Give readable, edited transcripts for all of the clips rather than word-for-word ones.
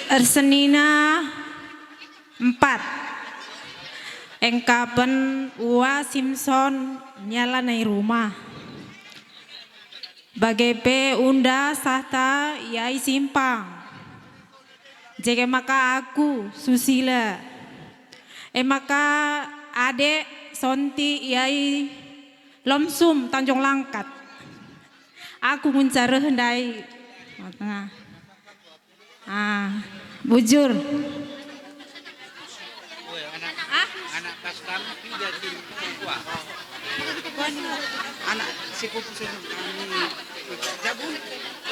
Ersenina 4. Engkapen Ua Simpson nyala nai rumah. Bagepe unda sahta yai simpang. Jeke maka aku Susila. Maka adek Sonti yai Lomsum Tanjung Langkat. Aku mencari hendai. Bujur. Anak kastam tidak tua. Anak sepupu kami jabun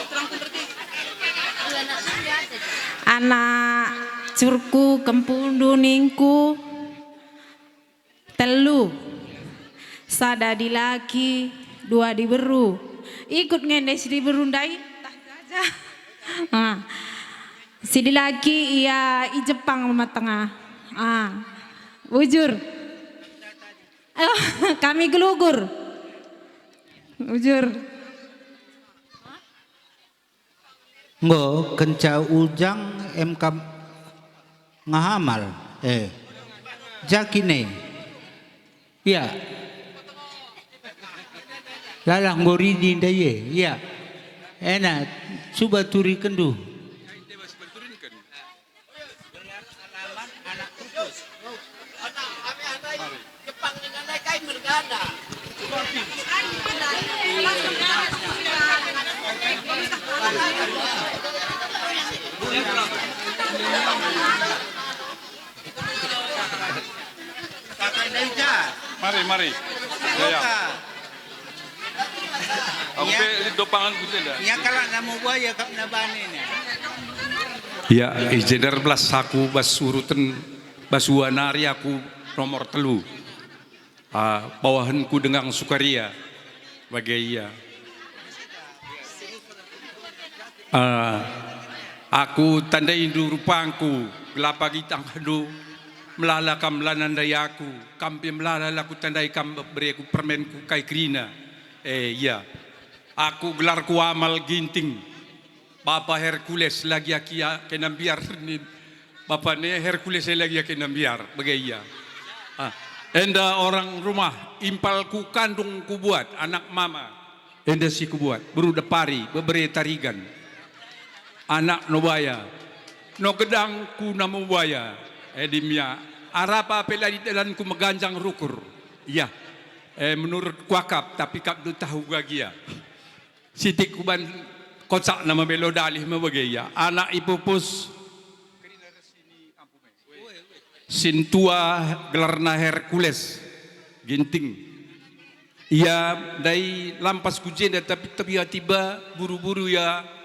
terang berarti. Anak curku kempundu ningku telu. Sada di laki, 2 di beru. Ikut ngendes di berundai tah gajah. Si di laki iya i Jepang mama tengah. Bujur. Kami gelugur. Bujur. Ngo kenca ujang MK ngahamal jakine ya lalang goridi ndaye ya enak coba turi kendu Mari. Ya. Aku pe dopangan kutenda. Ya kalau namu buaya kap nabane ne. Ya, ijedar belas aku bas urutan bas wanari aku nomor telu. Bawahanku dengan Sukaria bagai iya. Aku tandai indu rupangku gelapa gitang hadu melala kam lanandayaku kampi melala laku tandai kam beriku permenku kai krina iya aku gelarku amal ginting Bapak Hercules lagi akia kenambiar ni Bapak ne Hercules lagi kenambiar bagai iya enda orang rumah impalku kandung ku buat anak mama enda si ku buat beruda pari bebere tarigan anak nobaya no gedang ku namu buaya edimnya arapa pela di dalanku meganjang rukur iya menurut kuakap tapi kap du tahu gagia sitik kuban kocak nama belo dalih mebagaya anak ipupus sintua gelarna Hercules ginting iya dari lampas kujenda tapi tiba-tiba buru-buru ya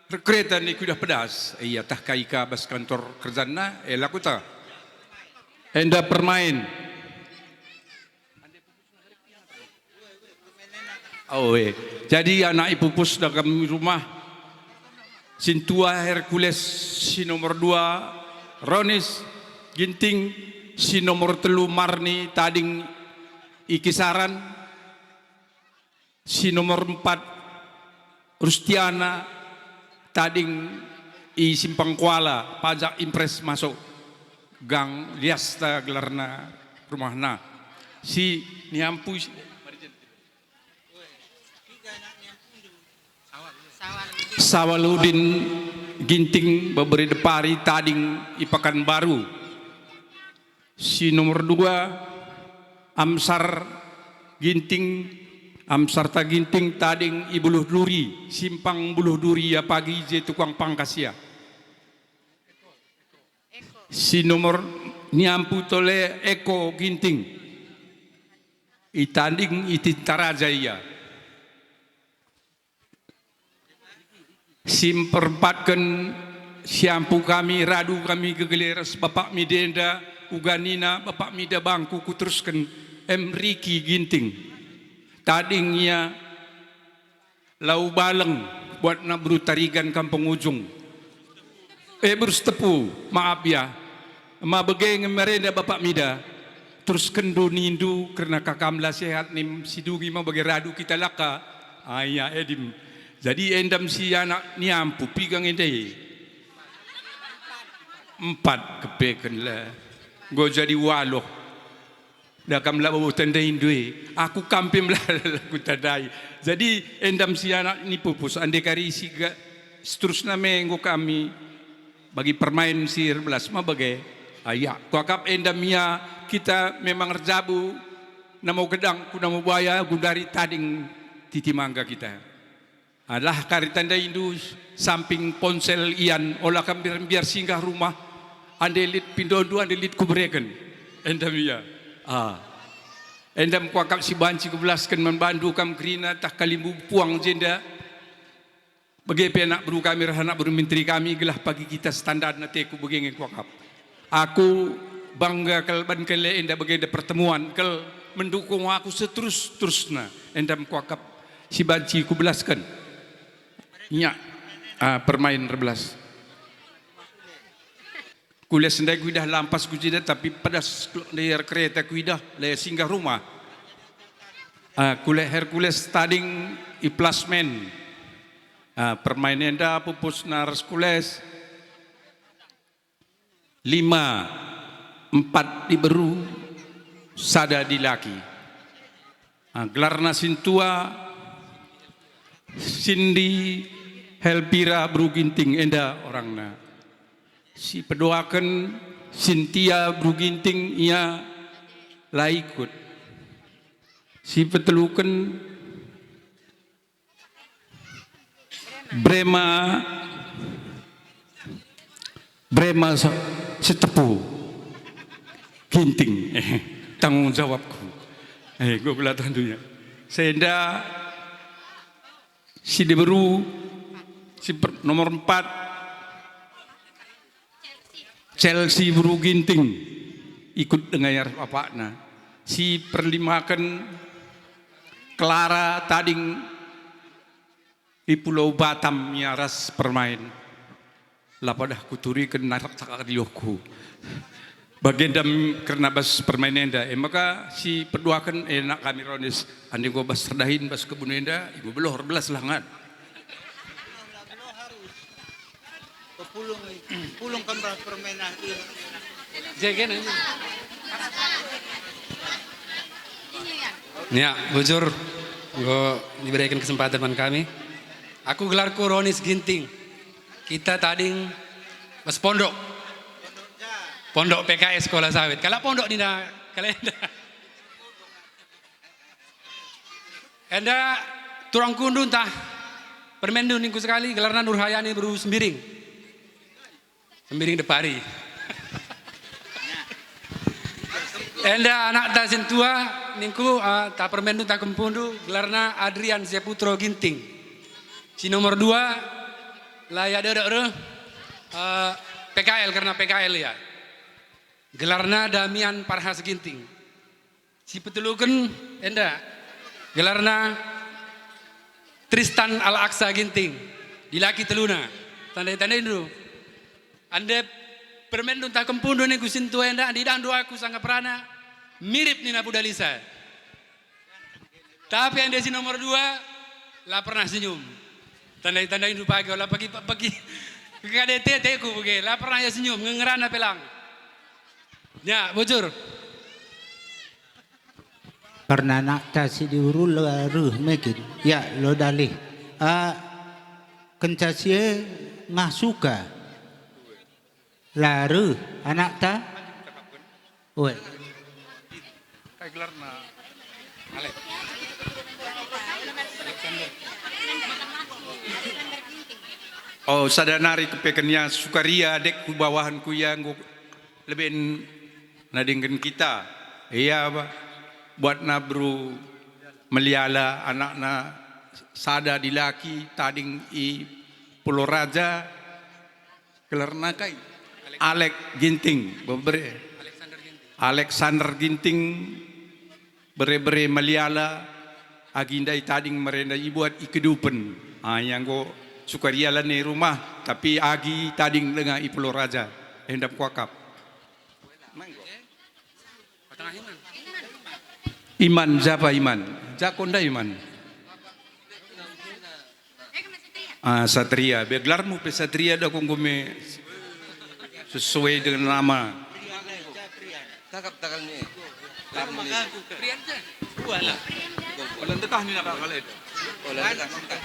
kereta ni kudah pedas iya tah kaika bas kantor kerjana laku ta enda permain jadi anak ipupus dalam rumah sintua Hercules si nomor 2 Ronis ginting si nomor 3 Marni tading ikisaran si nomor 4 Rustiana tading i simpang kuala pajak impres masuk gang liasta gelarna rumahna si niampu Sawaludin ginting beberi depari tading ipakan baru si nomor 2 Amsar ginting Amsarta ginting tading ibuluh duri simpang buluh duri ya pagi je tukang pangkasia si nomor nyampu tole Eko ginting itanding itintaraja iya simperempatkan siampu kami radu kami gegeleras Bapak Midenda uganina Bapak Mida bangku kuteruskan Riki ginting tadingnya lau baleng buat nabru tarigan kampung ujung berus tepu maaf ya ma begeng merenda Bapak Mida terus kendo nindu karena kakamla sehat nim sidugi ma bagi radu kita laka ayah edim jadi endam si anak niampu pigang endai 4 kepeken lah. Go jadi waloh. Dah kam lah bawa tandai duit. Aku kampi melala aku tandai. Jadi endam si anak ni pupus. Ande kari si seterusnya menggo kami bagi permain si 11 mah bagai ayak. Kuakap endam ya kita memang rejabu namo gedang ku namo buaya gundari tading titi mangga kita. Adalah kari tandai indu samping ponsel ian olah kami biar singgah rumah. Andelit pindodu andelit kubreken. Endam ya. Endam kuakap si banci kebelaskan membandu kam kerina tak kalimbu puang jenda. Bagi penak beru kami rahana beru menteri kami gelah pagi kita standar nateku begini kuakap. Aku bangga kalban kele enda bagi ada pertemuan kel mendukung aku seterusna. Endam kuakap si banci kubelaskan. Nya permain 12. Kuliah sendiri kuidah lampas kujidah tapi pada layar kereta kuidah layar singgah rumah. Kuliah Hercules tading iplasmen. Permainan dah pupus naras kules 5, 4 diberu sada dilaki. Gelarna sintua Cindy Helpira Bruginting enda orangna. Si pedoakan Cynthia Bruginting ia lah ikut. Si petelukan Brema setepu ginting tanggung jawabku. Gue belah tentunya. Senda si diberu si nomor 4 Chelsea Buru Ginting ikut dengan bapakna. Si perlimakan Clara tading di Pulau Batam nyaras permain. Lapadah kuturi kena sakak diokku. Bagian dam karena bas permainan enda. Maka si perduakan enak kami ronis. Andi gua bas terdahin bas kebun enda. Ibu beloh belas langan. Pulung kamera permainan ini. Jaga aja. Ya, bujur, gue diberikan kesempatan teman kami. Aku gelarku Ronis Ginting. Kita tading mas pondok PKS Sekolah Sawit. Kalau pondok di kalian enda turang kundu entah permendu ningku sekali gelarna Nurhayani Beru Sembiring Depari. Enda anak tasin tua ningku tak permendu tak kempundu gelarna Adrian Seputro Ginting. Si nomor 2 lah ya PKL karena PKL ya. Gelarna Damian Parhas Ginting. Si petelukan enda gelarna Tristan Al-Aqsa Ginting. Dilaki teluna. Tanda-tanda dulu. Anda permen tak kempundu nih kusin tua enda di dandu aku sangka perana mirip Nina Budalisa. Tapi anda si nomor 2 lah pernah senyum. Tanda-tanda itu pagi lah pagi ke KDT ku begitu lah pernah ya senyum ngerana pelang. Ya bocor. Karena nak tasi diurul laruh mekin. Ya lo dalih. Kencasie ngasuka. Laru anak ta? Oi. Kayak gelarna Alek. Oh sadanari kepekennya Sukaria dek ku bawahanku yang lebih nadingkan kita. Iya apa? Buat nabru meliala anak-anak sada dilaki tading i Pulau Raja gelarna kai Alek Ginting bebre Alexander Ginting bere-bere meliala agindai tading merenda ibuat ikedupen yang go Sukaria lah ni rumah tapi agi tading dengan i Pulau Raja hendak kuakap Iman siapa Iman? Jakonda Iman. Satria. Beglarmu pe Satria dah kongkome. sesuai dengan nama. Takap takal ni. Prian je. Walang tetah ni nak kali. Olah takap.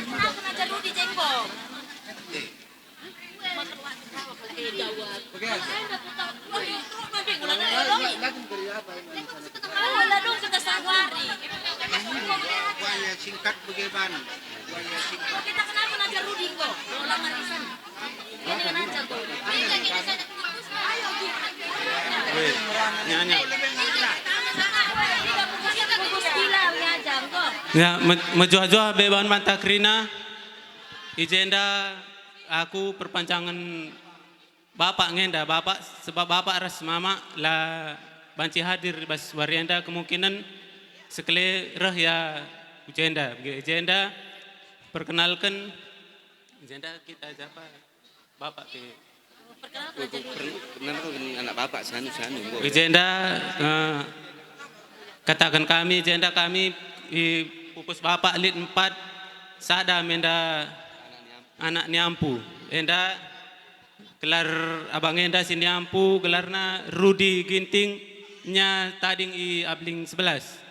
Kenapa ngajar Rudi jengkol? Lalu kita safari. Buaya singkat bagaimana? Buaya singkat. Kita kenapa ngajar Rudi kok? Ulang arisan. Ini kan aja tuh. Ayo Nyanyi. Ya, menjual-jual beban mata krina. Ijenda aku perpanjangan bapak ngenda bapak sebab bapak ras mama lah banci hadir bas warianda kemungkinan sekali reh ya ijenda perkenalkan ijenda kita siapa bapak ke Kenapa anak bapak sanu. ijenda katakan kami ijenda kami pupus bapak lid 4 sada menda anak niampu enda gelar abang enda sini ampu gelarna Rudi Ginting nya tading i abling 11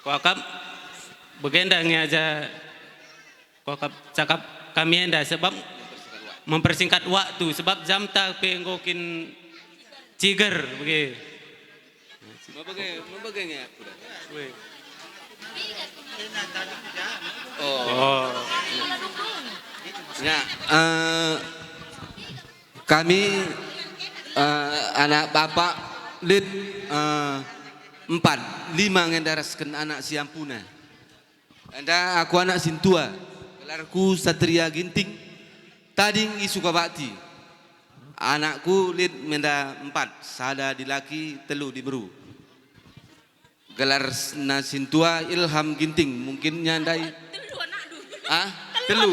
kuakap begenda ngeaja kuakap cakap kami enda sebab mempersingkat waktu sebab jam tak penggokin ciger begitu. Mau bagaimana? Ya, kami anak bapak lid 4, 5 ngendaraskan anak siampuna. Anda aku anak sintua, gelarku Satria Ginting, tading i Sukabakti. Anakku lid menda 4, sada di laki, telu di beru. Gelar na sintua Ilham Ginting, mungkin nyandai. Telu.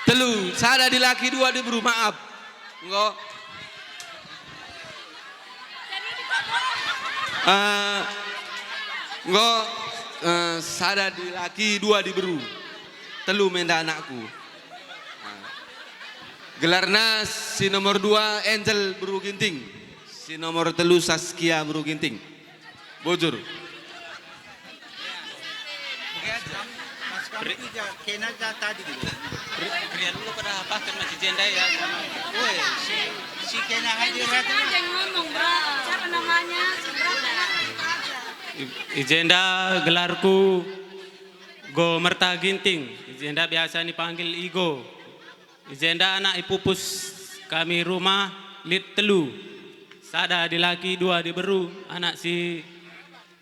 Telu, sada di laki 2 di beru, maaf. Enggak. Enggak, sada di laki 2 di beru. Telu menda anakku. Gelarna si nomor 2 Angel Beru Ginting, si nomor 3 Saskia Beru Ginting. Bojur. Kena tadi gitu. Prian dulu pada apa kan masih jenda ya. Woi, si kena hadir Aja yang ngomong, bro. Siapa namanya? Ijenda gelarku Go Merta Ginting. Ijenda biasa dipanggil Igo. Ijenda anak ipupus kami rumah lid telu. Sada di laki 2 di beru. Anak si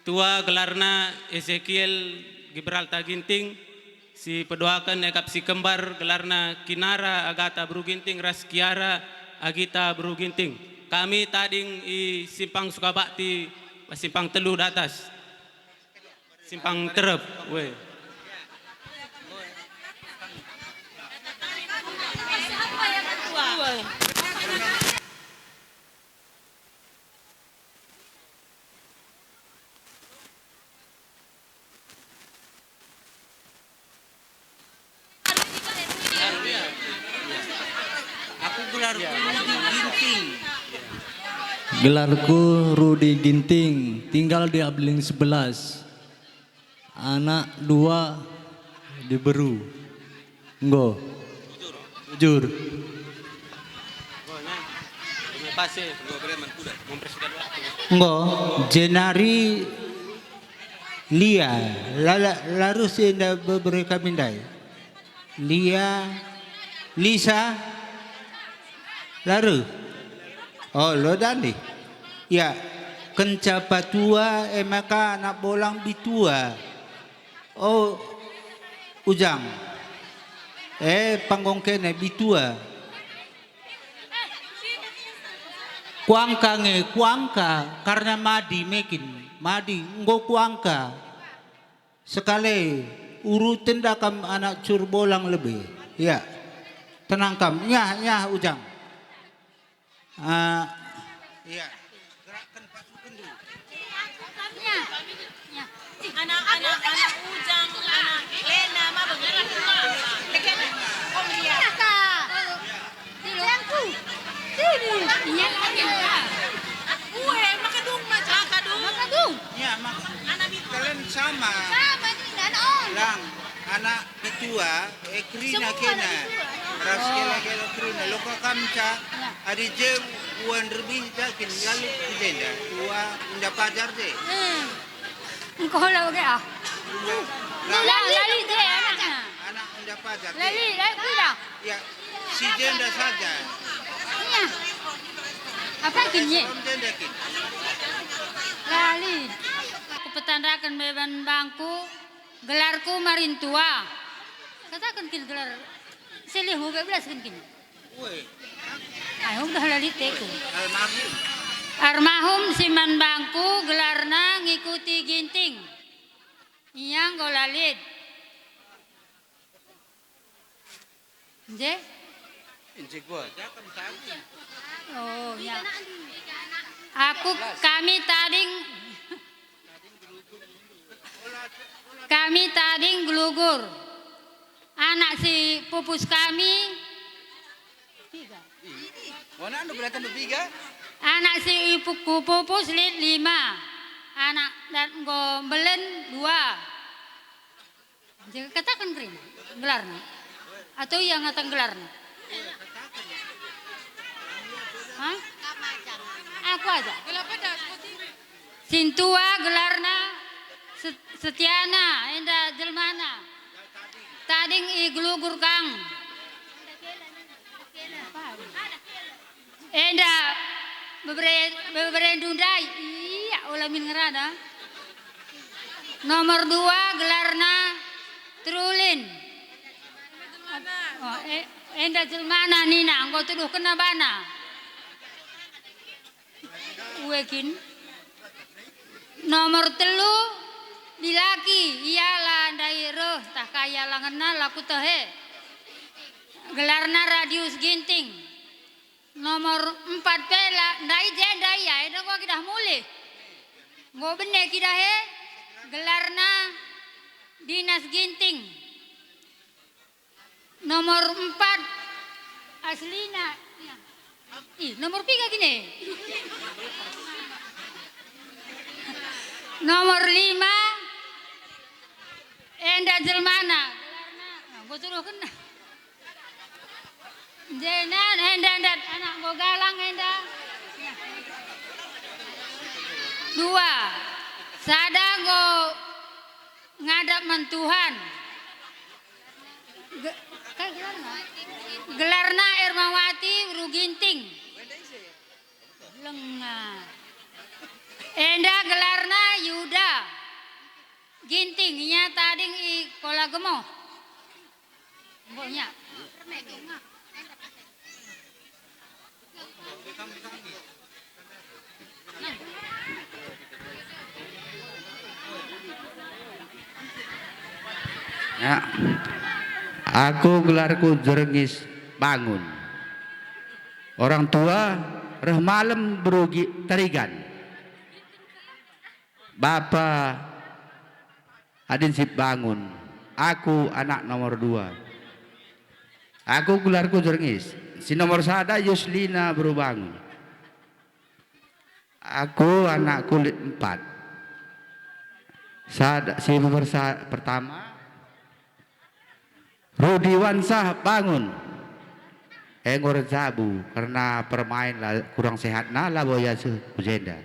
tua gelarna Ezekiel Gibraltar Ginting. Si pedoakan ekap si kembar gelarna Kinara Agata Beru Ginting. Ras Kiara Agita Beru Ginting. Kami tading i Simpang Sukabakti, Simpang Telu di atas. Simpang Terep, weh. Siapa yang ketua? aku gelar Ginting. Gelarku Rudi Ginting, tinggal di Abling 11. Anak 2 di Beru. Enggo. Jujur. Enggak, Jenari Lia, larus indah beberapa mindai. Lia, Lisa, laru. Oh, lo dani. Ya, kencapa tua, maka anak bolang bitua. Oh, ujang. Panggung kene bitua. Kuangka karena madi mekin madi nggo kuangka sekali urutin dakam anak curbolang lebih ya tenang kam ya ujang ya Anak-anak sama. Sama ini anak on. Lang, anak ketua, Krina Semua kena. anak ketua. Ras kela Krina, loka kamca, ada je uan lebih takin lalu kejenda. Tua indah pajar deh. Engkau lah ke ah. Lali ke anaknya. Anak indah pajar. Lali kuda. Ya, si jenda saja. Iya. Apa kini? Om jenda kin. Lali. Aku petandakan beban bangku, gelarku marintua. Katakan kin gelar. Selih mau bebelas kan kin. Woi, Ayo udah lali teku. almarhum. Armahum siman bangku gelarna ngikuti ginting. Iyang golalit. Je? Inci gua. Oh ya. Kami tading gelugur. Anak si pupus kami. Mana anu beratan bertiga? Anak si ibu pupus lid 5. Anak dan gombelen 2. Jadi katakan Krin, gelarna. Atau yang ngatang gelarna? Hah? Aku aja. Sintua gelarna Setiana, enda jelmana. Tading i gelugur kang. Enda beberendundai. Iya, ulamin ngerada. Nomor 2 gelarna Trulin. Oh, enda jelmana Nina, engkau tuduh kena bana. Uekin. Nomor 3 dilaki iyalah daerah tak kaya langena laku tehe. Gelarna Radius Ginting. Nomor 4 pela ndai jenda ya eda gua kidah mulih. Ngo bene kidah he gelarna Dinas Ginting. Nomor 4 aslina. Ih, nomor 3 gini. Nomor 5 enda jelmana. Gua suruh kena. Jenan enda anak gua galang enda. 2 sadang go ngadap mentuhan. Gelarna Ermawati Ruginting. Lengah. Enda gelarna Yuda Ginting nya tading i kola gemo. Mboknya. Ya. Aku gelarku Jerengis Bangun. Orang tua reh malam berugi terigan. Bapak Adin Sip Bangun. Aku anak nomor 2. Aku gelarku Jerengis. Si nomor 1 Yuslina Berubangun. Aku anak kulit 4. Si nomor pertama Rudi Wansah Bangun. Engor Zabu karena permain kurang sehat lah boya sejenda.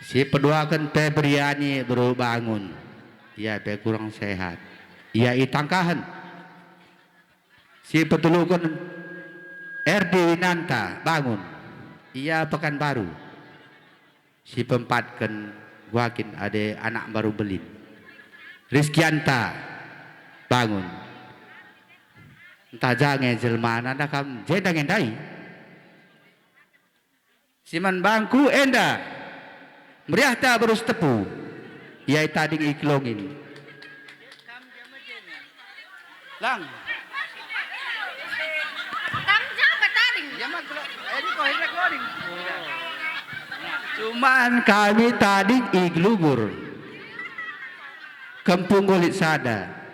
Si kedua kan Febriani Berubangun. Ia kurang sehat. Ia itangkahan. Si petulukan RD Winanta Bangun. Ia Pekanbaru. Si pempat kan wakin ada anak baru belin. Rizkianta Bangun. Entah jangan jelmana dah kam jeda ngendai. Siman bangku enda. Meriah tak berus tepu. Ia tadi iklongin. Lang. Kamu siapa tadi? Cuman kami tadi iglugur. Kampung Golit Sada.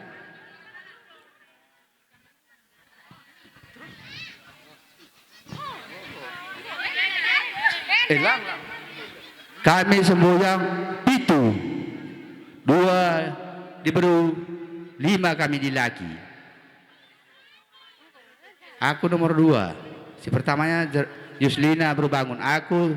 Kami semboyang itu Beru, 5 kami di laki. Aku nomor 2. Si pertamanya Yuslina baru bangun. Aku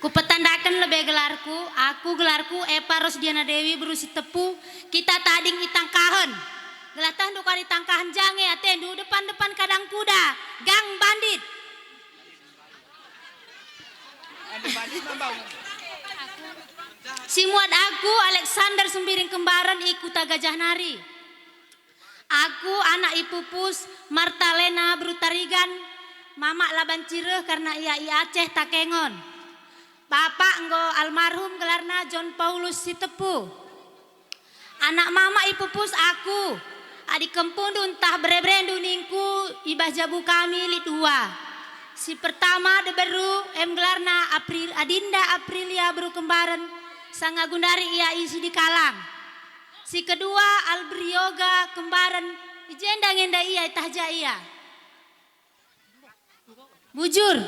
Kupetandakan lebih gelarku, aku gelarku Epa Rosdiana Dewi berusi tepu, kita tading itangkahan. Gelatah duka ditangkahan jange atendu depan-depan kadang kuda, gang bandit. Simuat aku Alexander Sembiring Kembaran ikuta Gajah Nari. Aku anak Ipupus Martalena Brutarigan, Mama Laban Cireh karena ia Aceh Takengon. Bapak nggo almarhum gelarna John Paulus Sitepu. Anak mama Ipupus aku, adik kempun tah berebrendu ningku ibah jabu kami li 2. Si pertama deberu gelarna Adinda Aprilia Beru Kembaran, sanga gundari ia isi di Kalang. Si kedua Albrioga Kembaran, ijenda ngenda ia tahja ia. Bujur.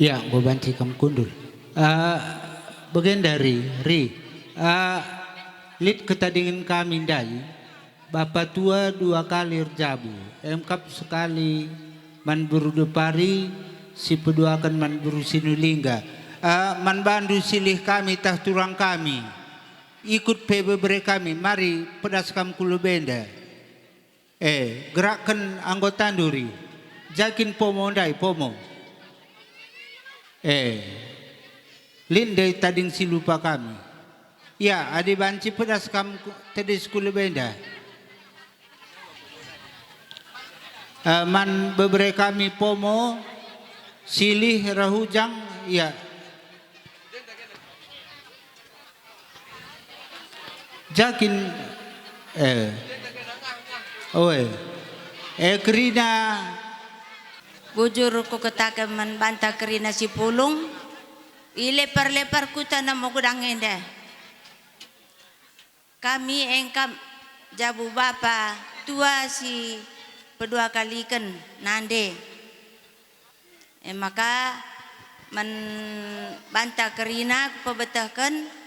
Ya, gue banci kamu kundul. Bagian dari lid ketadingin kami dai. Bapak tua 2 kali erjabu. Emkap sekali man buru depari, si peduakan man buru sinulingga. Man bandu silih kami tah turang kami. Ikut PBB kami, mari pedas kam kulu benda. Gerakkan anggota duri. Jakin pomo ndai pomo. Lindai tading si lupa kami. Ya, adi banci pedas kam tadi sekolah benda. Man beberapa kami pomo silih rahujang ya. Jakin kerina bujur ku ketakan membantah kerina si pulung, ilepar-lepar ku tanam mau gudang enda. Kami engkap jabu bapa tua si pedua kalikan nande. Maka membantah kerina ku pebetahkan.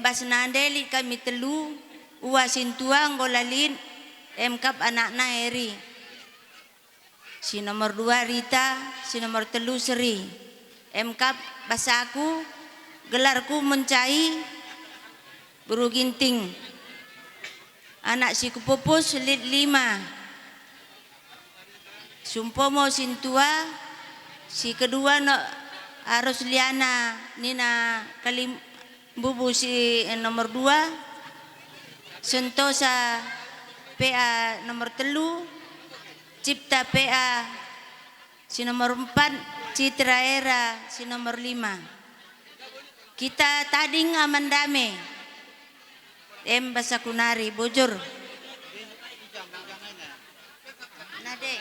Bas nande li kami telu, uasin tua ngolalin, engkap anakna Eri. Si nomor 2 Rita, si nomor 3 Seri. Emkap basaku, gelarku mencai Buru Ginting. Anak si Kupupus lid 5. Sumpomo sintua, si kedua no Arus Liana Nina Kalim Bubu si nomor 2. Sentosa PA nomor 3. Cipta PA si nomor 4, Citra Era si nomor 5. Kita tading amandame. Bahasa Kunari bujur. Nade.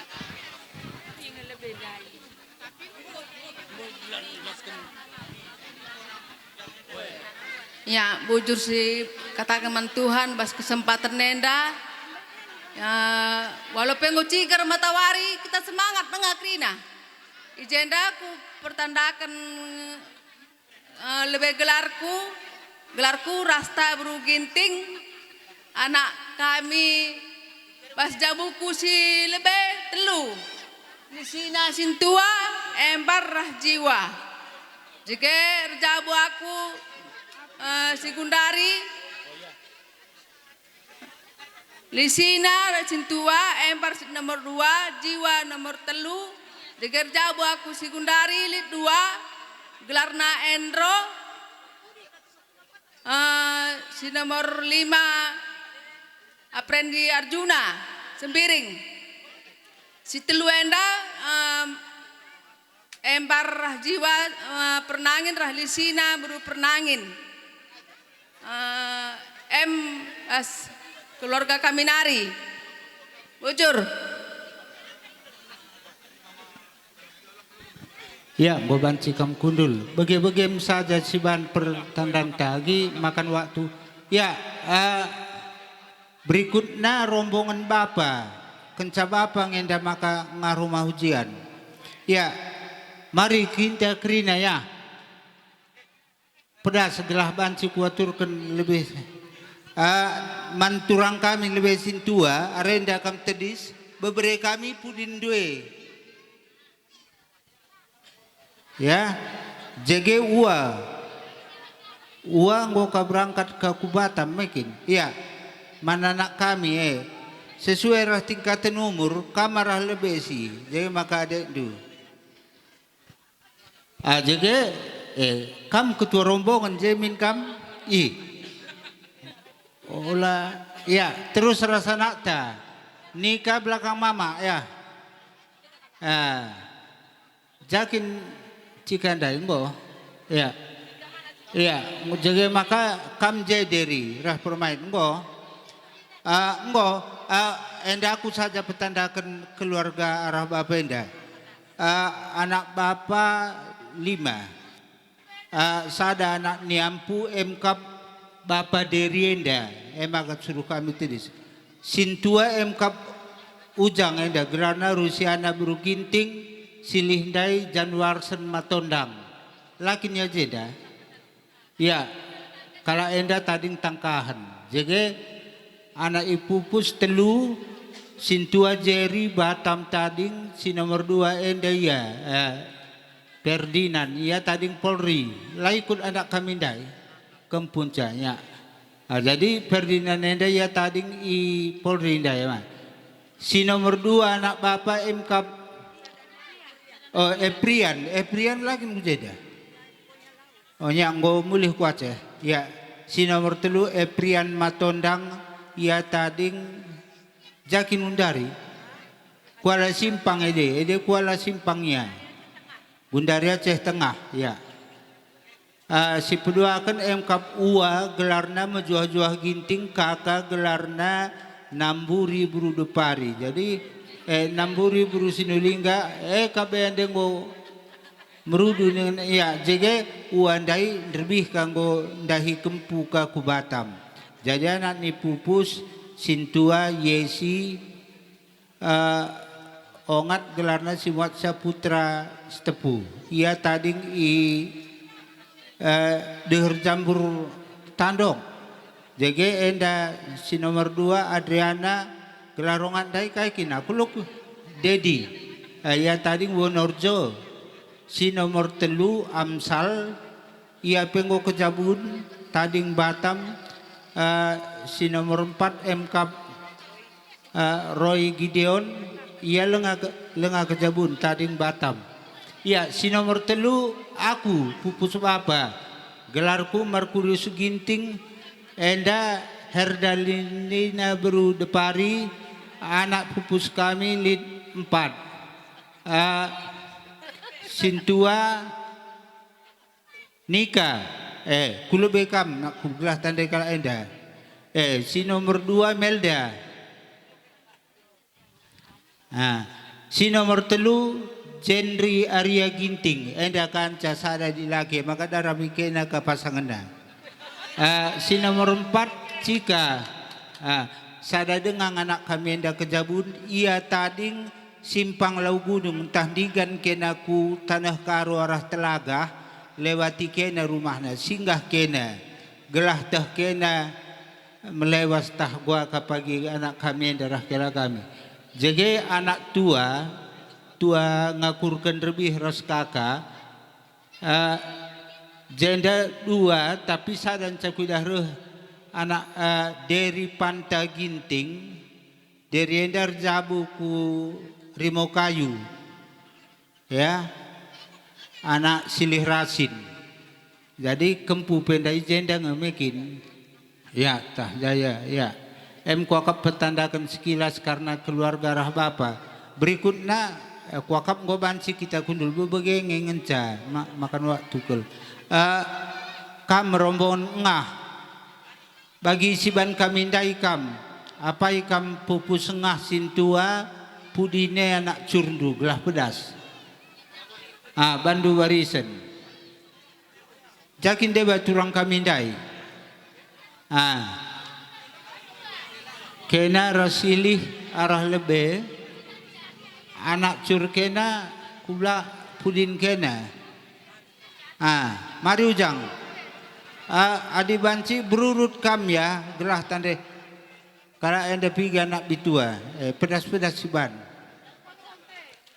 Ya, bujur si katakan Tuhan bas kesempatan nenda. Ya, walaupun ngucikar matawari kita semangat mengakrina. Ijenda ku pertandakan lebih gelarku Rasta Buru Ginting, anak kami pas jabuku si lebih telu. Di sini sintua embar rah jiwa. Jika jabu aku si Gundari Lisina Cintua Empar nomor 2, Jiwa nomor 3, Degerja Bu aku Sigundari lid 2, Gelarna Endro, si nomor 5 Aprendi Arjuna Sembiring, si Teluenda Empar Jiwa Pernangin Rah Lisina Buru Pernangin, keluarga kami nari, bujur. Ya, boban cikam kundul. Bagi-bagi saja siban pertandang tagi makan waktu Ya, berikutnya rombongan Bapa. Kenca Bapa ngenda maka ngarumah ujian. Ya, mari kita kerina ya. Pedas segelah banci kuaturkan lebih manturang kami lebih sintua arenda kam tedis beberapa kami pudin due. Ya, jege ua ngoka berangkat ke Kubatam makin. Ya, mana nak kami sesuai rah tingkatan umur kamarah lebih sih. Jadi maka ada itu. Jege kam ketua rombongan jamin kam olah ya terus rasa nakta nikah belakang mama ya jakin cikandai mbo ya ya jadi maka kam jederi rah permain mbo enda aku saja petandakan keluarga arah bapa enda anak bapa 5 sada anak niampu emkap bapa derienda emak suruh kami tedis sintua emkap ujang enda gerana Rusiana beruginting silih dai Januarsen matondang lakinya jeda ya kalau enda tading tangkahan jadi anak ipupus telu sintua Jerry Batam tading si nomor 2 enda ya Ferdinand, ia tading Polri, laikut anak kami dai, kempuncanya. Jadi Ferdinand enda ia tading i Polri dai mah. Si nomor 2 anak bapa emkap, Eprian lagi mujeda. Oh nya nggo mulih kuat ya. Si nomor 3 Eprian Matondang, ia tading Jakin Undari. Kuala Simpang ede Kuala Simpangnya. Gundaria Aceh Tengah, ya. Si kedua kan emkap ua gelarna mejuah-juah ginting kakak gelarna Namburi Buru Depari. Jadi Namburi Buru Sinulingga kabean dengo merudu dengan ya jege uandai lebih kanggo ndahi kempu ka Kubatam. Jadi anak ni pupus Sintua Yesi ongat gelarna Simuat Saputra Stepu. Ia tading i deher jambur tandong. Jege enda si nomor 2 Adriana gelarongan dai kaikin aku luk Dedi. Ia tading Wonorjo. Si nomor 3 Amsal ia penggo kejabun tading Batam. Si nomor 4 Emkap Roy Gideon ia lengah kejabun tading Batam. Ya si nomor 3 aku pupus bapa gelarku Merkurius Ginting enda Herdalina Beru Depari anak pupus kami lid 4 Sintua Nika kulo bekam nak kubelah tandai kala enda si nomor 2 Melda si nomor 3 Jenri Arya Ginting enda kanca sada di lagi maka darah mikena ke pasangannya si nomor 4 Cika sada dengan anak kami enda kejabun ia tading Simpang Lau Gunung tahdigan kenaku tanah karo arah telaga lewati kena rumahnya singgah kena gelah tah kena melewas tah gua kapagi anak kami darah kela kami jadi anak tua ngakurkan lebih ras kakak jenda 2 tapi sadan cakudah reh anak dari Panta Ginting dari endar jabu ku Rimo Kayu ya anak Silih Rasin jadi kempu pendai jenda ngemekin ya tah jaya ya kuakap petandakan sekilas karena keluarga rah bapa berikutnya kuakap ngobansi kita kundul bebege ngenca makan waktu kel kam rombongan ngah bagi siban kami ndai kam apa ikam pupus ngah sintua pudine anak curdu gelah pedas bandu warisan jakin deba turang kami ndai Kena rasilih arah lebih anak cur kena kubla pudin kena. Mari ujang. Adi banci berurut kam ya gelah tande. Karena anda piga anak bitua, pedas-pedas siban.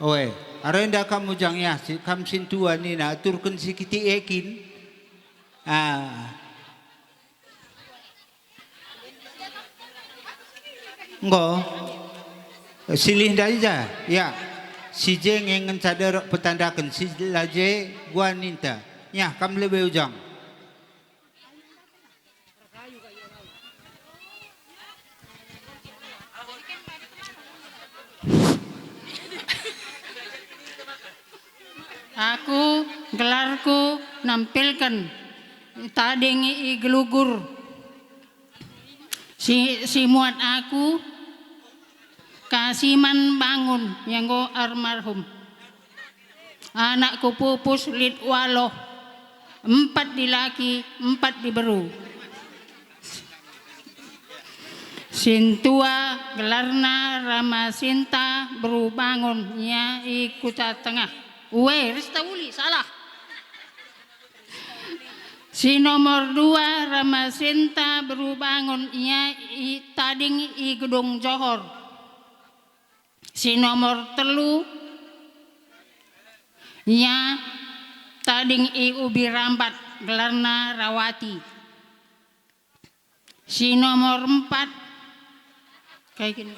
Oe, arenda kamu ujang ya, kam sintua ni na turken sikiti ekin. Enggak, silih aja, ya. Si jeng yang sadar petandakan si laje gua ninta, ya kam lebih ujang. Aku gelarku nampilkan tading gelugur si muat aku Kasiman Bangun yang go almarhum anakku pupus lid waloh 4 di laki 4 di beru Sintua gelarna Rama Sinta beru bangun nya ikuta tengah Resta uli salah si nomor 2 Rama Sinta beru bangun nya tading i gedung Johor si nomor 3 nya tading i ubi rambat gelarna Rawati si nomor 4 kayak gini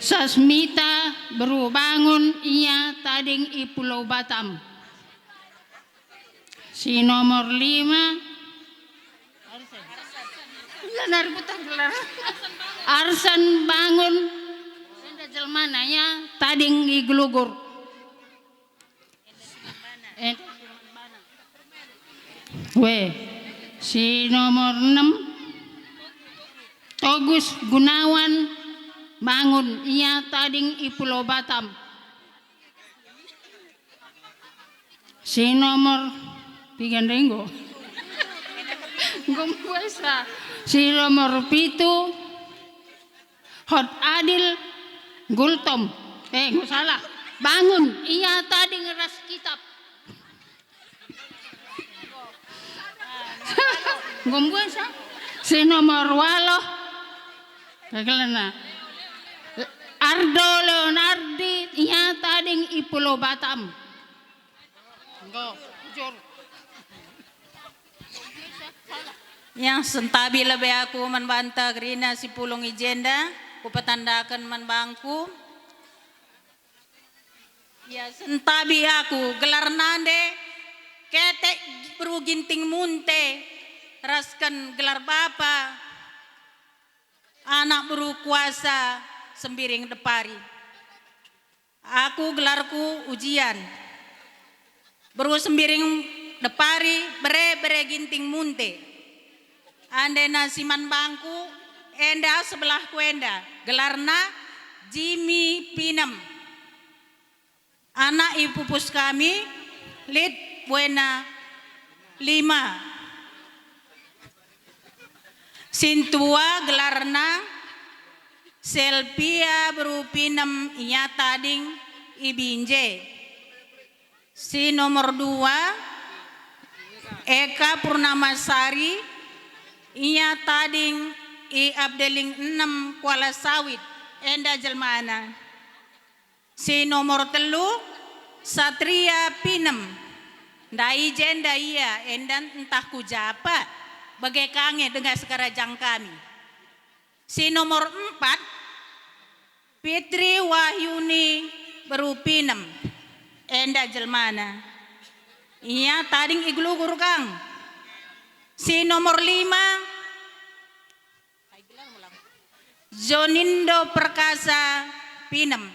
Sasmita beru bangun ia tading i Pulau Batam si nomor 5 Arsan Bangun jelmananya tading i Gelugur si nomor 6 Togus Gunawan Bangun ia tading i Pulau Batam si nomor pigan renggo gompuasa si nomor 7 Hot Adil Gultom nggak salah Bangun ia tading ras kitab gompuasa si nomor 8 kagelana Ardo Leonardi ia tading i Pulau Batam. Yang sentabi lebih aku membanta gerina si pulung ijenda, ku petandakan menbangku. Ya sentabi aku gelar nande ketek beru ginting munte raskan gelar bapa anak beru kuasa sembiring depari. Aku gelarku ujian. Beru sembiring depari bere ginting munte. Ande nasiman bangku enda sebelahku enda. Gelarna Jimmy Pinam. Anak ibu pupus kami lid buena 5. Sintua gelarna Selvia berupinem ia tading ibinje. Si nomor 2 Eka Purnamasari ia tading i Abdeling 6 Kuala Sawit enda jelmana. Si nomor 3 Satria Pinem dai jenda ia endan entah kujapa bagai kange dengan sekarang kami. Si nomor 4 Fitri Wahyuni berupinem enda jelmana ia tading iglugur kang. Si nomor 5 Jonindo Perkasa Pinem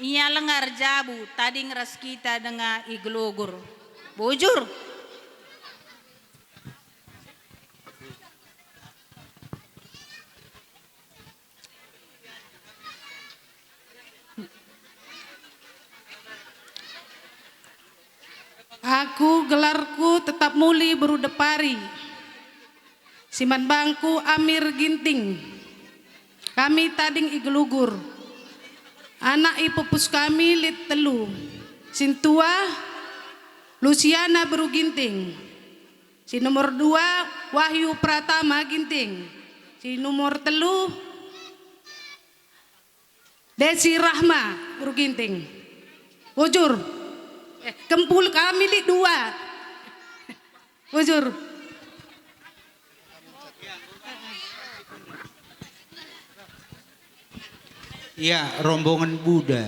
ia lengar jabu tading ras kita dengan iglugur bujur. Aku gelarku tetap muli berudepari Siman Bangku Amir Ginting. Kami tading igelugur. Anak ipupus kami lit telu. Sintua Luciana Beru Ginting. Si nomor 2 Wahyu Pratama Ginting. Si nomor 3 Desi Rahma Beru Ginting. Bujur. Kempul kami lit 2. Bujur. Ya, rombongan Buddha.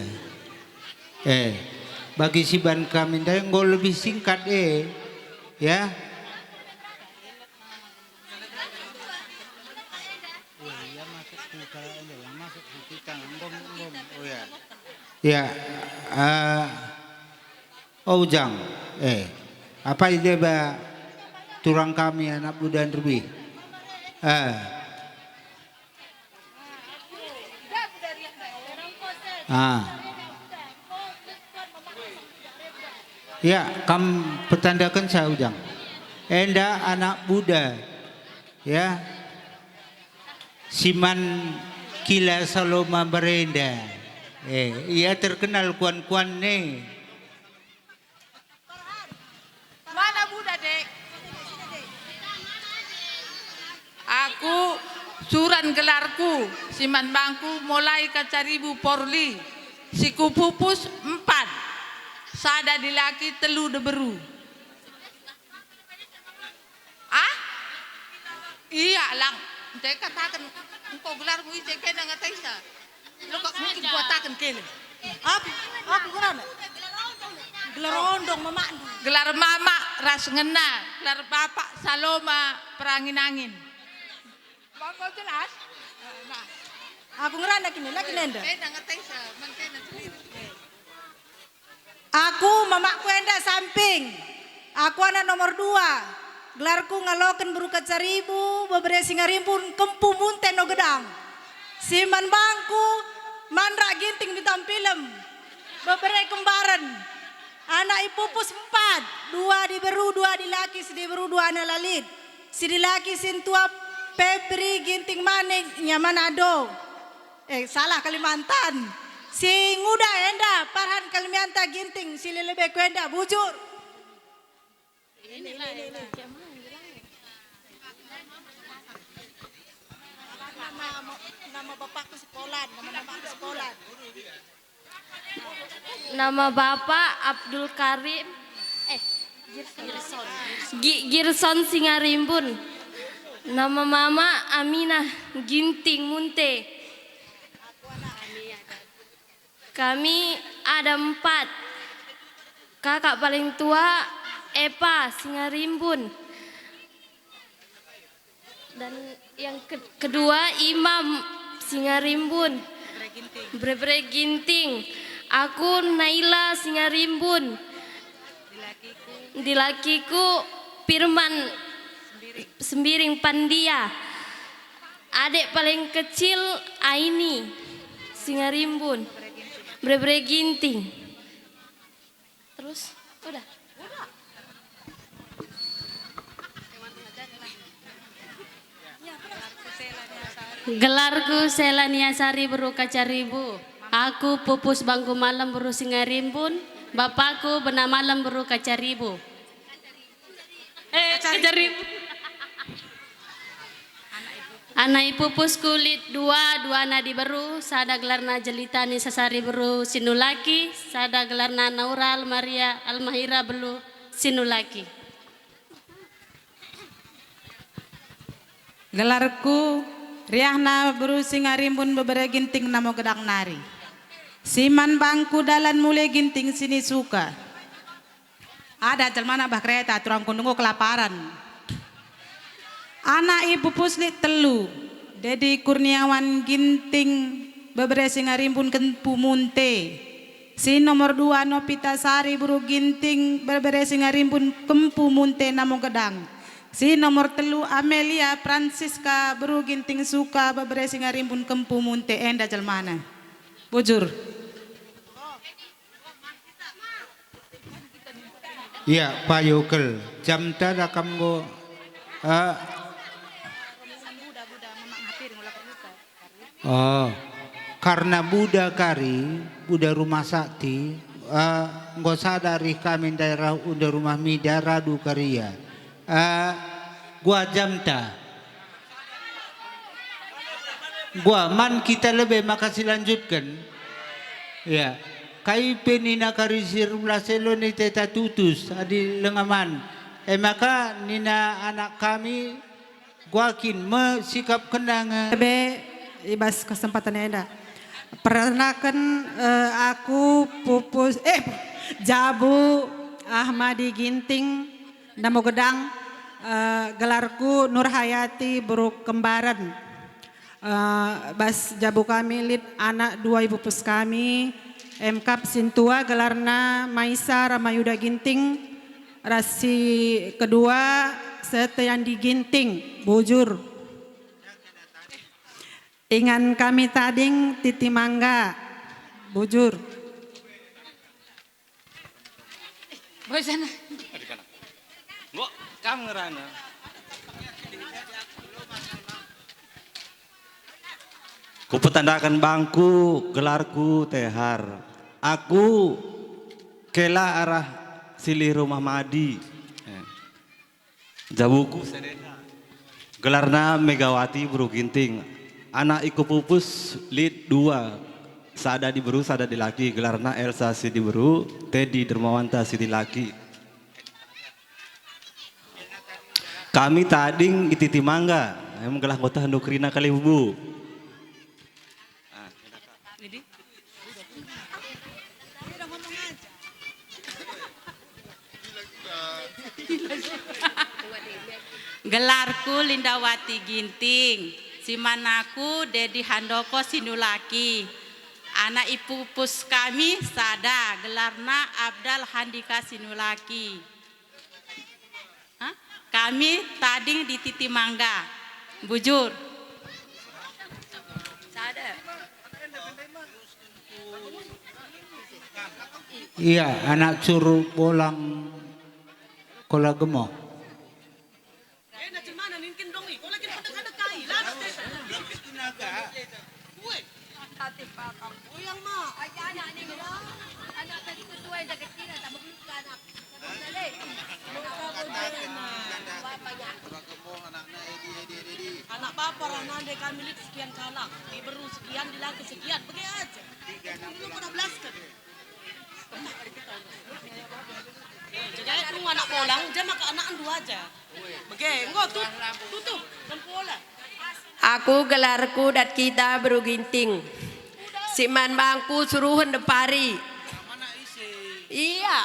Bagi si ban kami dah nggak lebih singkat ya. Ya, Ujang, apa ide ba turang kami anak Buddha lebih? Ya, kam petandakan saya Ujang. Enda anak Buddha, ya. Siman Kila Saloma Berenda. Ia terkenal kuan-kuan nih. Mana Buddha, Dek? Aku suran gelarku, Siman Bangku mulai ke Caribu Porli. Siku pupus 4. Sada dilaki telu deberu. Iya lang. Saya katakan engkau gelarmu itu kena ngatai sa. Lo kok mungkin buatakan kele. Apa gelar? Gelar rondong mama. Gelar mama ras ngena, gelar bapak Saloma perangin angin. Bangko jelas? Nah. Aku ngerana kini, lagi nenda. Kena ngatai sa, mangkena sendiri. Aku mamaku enda samping. Aku anak nomor 2. Gelarku ngaloken beruka Caribu, beberapa singarimpun kempu munte no gedang. Siman Bangku, Mandra Ginting bintang film. Beberapa kembaran. Anak ipupus 4. 2 di Beru, 2 di Laki, si di Beru 2 anak lalit. Si di Laki Sintua Febri Ginting Manik, Manado. Salah Kalimantan. Si Nguda enda Parhan Kalimantan Ginting, si Lelebe Kwenda Bujur. Nama bapakku sekolah, nama mamaku sekolah. Nama Bapak Abdul Karim Girson Singarimbun. Nama Mama Aminah Ginting Munte. Kami ada 4. Kakak paling tua Epa Singarimbun. Dan yang kedua Imam Singarimbun. Bre Ginting. Aku Naila Singarimbun. Di lakiku Firman Sembiring Pandia. Adik paling kecil Aini Singarimbun. Bre Ginting. Terus udah. Gelarku Selania Sari Beruka Caribu. Aku pupus Bangku Malam Beru Singarimbun. Bapakku Bena Malam Beruka Caribu. Caribu. Anak ipupus kulit 2 anak di Beru. Sada gelarna Jelitani Sasari Beru Sinulaki. Sada gelarna Naura Maria Almahira Beru Sinulaki. Gelarku Riahna Beru Singarimbun Beberapa Ginting Namo Gedang Nari. Siman Bangku Dalan Mulai Ginting Sini Suka. Ada jelmana bah kereta turang kundungu kelaparan. Anak ibu puslit telu. Dedi Kurniawan Ginting Beberapa Singarimbun Kempu Munte. Si nomor 2 Nopita Sari Beru Ginting Beberapa Singarimbun Kempu Munte Namo Gedang. Si nomor 3 Amelia Francisca Beru Ginting Suka Beberapa Singarimbun Kempu Munte enda jelmana. Bujur. Ya Pak Yokel, jam tada kamu Oh, karena Buddha kari, Buddha rumah sakti, nggak sadari kami daerah unda rumah mida radu karia. Gua jamta. Gua man kita lebih makasih lanjutkan. Ya, kai penina kari sirula selo ni teta tutus adi lengaman. Maka nina anak kami guakin mesikap kenangan. Ibas kesempatan Enda. Perkenalkan aku Pupus Jabu Ahmadi Ginting Namo Gedang, gelarku Nur Hayati Buruk Kembaran. Bas Jabu kami lid anak dua ibu pus kami Mkap Sintua gelarna Maisa Ramayuda Ginting. Rasi kedua Seteyandi Ginting Bujur. Ingan kami tading Titi Mangga Bujur. Boy sana. Nggak, kamu ngerana. Ku petandakan bangku, gelarku tehar. Aku kela arah silih rumah Madi. Jabuku sedena. Gelarna Megawati Buru Ginting. Anak iku pupus lid 2. Sada di Beru, sada di Laki. Gelarna Elsa Sidi Beru, Teddy Dermawanta Sidi Laki. Kami tading ititi mangga. Emang gelah kota handukrina kali bu. Gelarku Lindawati Ginting, simanaku Dedi Handoko Sinulaki. Anak ibu pus kami Sada, gelarna Abdal Handika Sinulaki. Kami tading di Titi Mangga, Bujur. Sada. Iya, anak suruh bolang kola gemo. Anak bapak ranande kami lihat sekian kalak, diberu sekian, dilaki sekian, pergi aja. Dulu kena belaskan. Jadi aku anak polang, dia maka anak dua aja. Oke, enggak tutup, dan pola. Aku gelarku dat kita Beru Ginting. Siman bangku suruhan depari. Iya.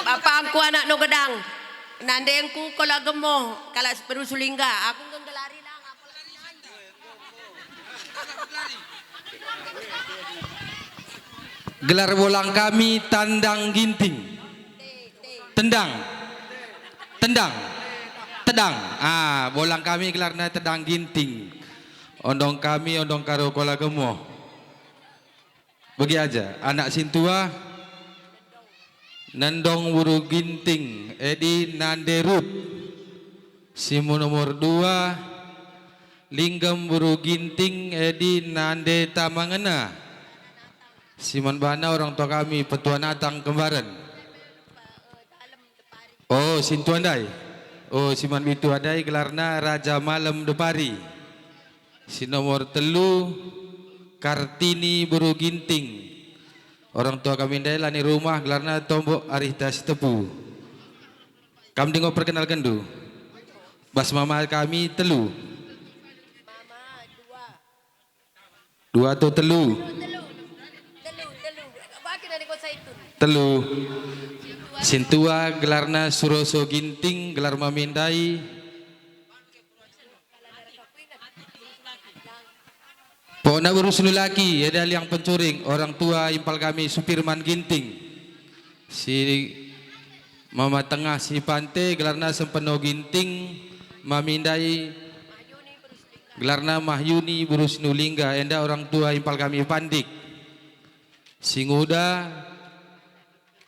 Bapakku anak no gedang. Nandengku kola gemoh, kala Beru Sulingga. Aku nggelari lang aku lagi manja. Gelar bolang kami Tandang Ginting. Tendang. Bolang kami gelarnya Tendang Ginting. Ondong kami ondong karo kola gemoh. Bagi aja, anak Sintua Nandong Buru Ginting, Edi Nanderut. Simu nomor 2 Linggam Buru Ginting, Edi Nande Tamangena. Siman Bana orang tua kami Petua Natang Kembaran. Oh, Sintu Andai. Oh, Siman Bitu Andai gelarna Raja Malam Depari. Si nomor 3 Kartini Buru Ginting. Orang tua kami ndai lani rumah gelarna Tombok Arihta Tepu. Kami dengo perkenalkan dulu. Bas mama kami telu. Dua atau telu? Telu. Sintua gelarna Suroso Ginting, gelar Mamindai. Pokoknya urus laki, ada yang pencuring, orang tua impal kami Supirman Ginting. Si Mama Tengah si Pante gelarna Sempeno Ginting, Mamindai gelarna Mahyuni Burus Nulingga, enda orang tua impal kami Pandik. Singuda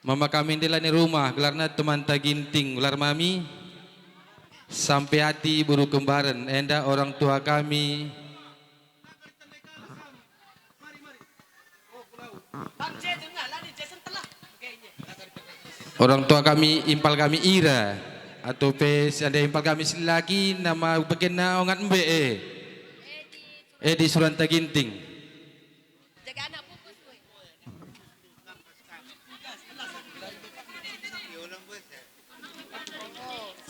Mama kami dilani rumah gelarna Temanta Ginting, gelar Mami sampai hati buru kembaran enda orang tua kami impal kami Ira atau pes ada impal kami lagi nama begena ongat mbe di Suranta Ginting.